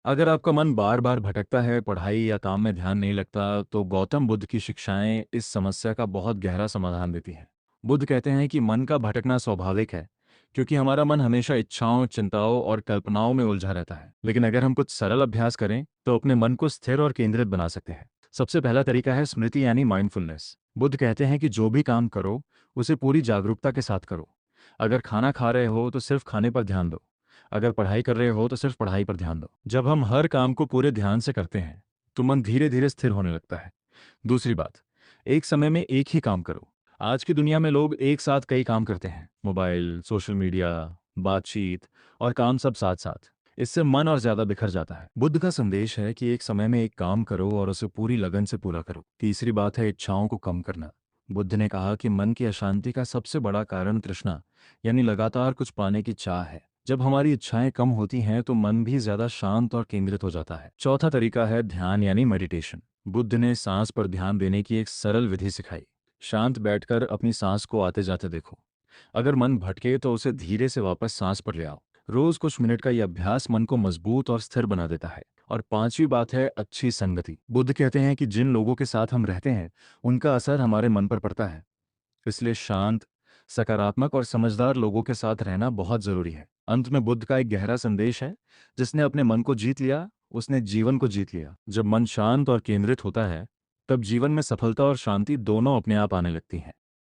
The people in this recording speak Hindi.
अगर आपका मन बार बार भटकता है, पढ़ाई या काम में ध्यान नहीं लगता, तो गौतम बुद्ध की शिक्षाएं इस समस्या का बहुत गहरा समाधान देती हैं। बुद्ध कहते हैं कि मन का भटकना स्वाभाविक है, क्योंकि हमारा मन हमेशा इच्छाओं, चिंताओं और कल्पनाओं में उलझा रहता है। लेकिन अगर हम कुछ सरल अभ्यास करें, तो अपने मन को स्थिर और केंद्रित बना सकते हैं। सबसे पहला तरीका है स्मृति यानी माइंडफुलनेस। बुद्ध कहते हैं कि जो भी काम करो, उसे पूरी जागरूकता के साथ करो। अगर खाना खा रहे हो, तो सिर्फ खाने पर ध्यान दो। अगर पढ़ाई कर रहे हो, तो सिर्फ पढ़ाई पर ध्यान दो। जब हम हर काम को पूरे ध्यान से करते हैं, तो मन धीरे धीरे स्थिर होने लगता है। दूसरी बात, एक समय में एक ही काम करो। आज की दुनिया में लोग एक साथ कई काम करते हैं, मोबाइल, सोशल मीडिया, बातचीत और काम सब साथ साथ। इससे मन और ज्यादा बिखर जाता है। बुद्ध का संदेश है कि एक समय में एक काम करो और उसे पूरी लगन से पूरा करो। तीसरी बात है इच्छाओं को कम करना। बुद्ध ने कहा कि मन की अशांति का सबसे बड़ा कारण तृष्णा यानी लगातार कुछ पाने की चाह है। जब हमारी इच्छाएं कम होती हैं, तो मन भी ज्यादा शांत और केंद्रित हो जाता है। चौथा तरीका है ध्यान यानी मेडिटेशन। बुद्ध ने सांस पर ध्यान देने की एक सरल विधि सिखाई। शांत बैठकर अपनी सांस को आते जाते देखो। अगर मन भटके, तो उसे धीरे से वापस सांस पर ले आओ। रोज कुछ मिनट का यह अभ्यास मन को मजबूत और स्थिर बना देता है। और पांचवी बात है अच्छी संगति। बुद्ध कहते हैं कि जिन लोगों के साथ हम रहते हैं, उनका असर हमारे मन पर पड़ता है। इसलिए शांत, सकारात्मक और समझदार लोगों के साथ रहना बहुत जरूरी है। अंत में बुद्ध का एक गहरा संदेश है, जिसने अपने मन को जीत लिया, उसने जीवन को जीत लिया। जब मन शांत और केंद्रित होता है, तब जीवन में सफलता और शांति दोनों अपने आप आने लगती हैं।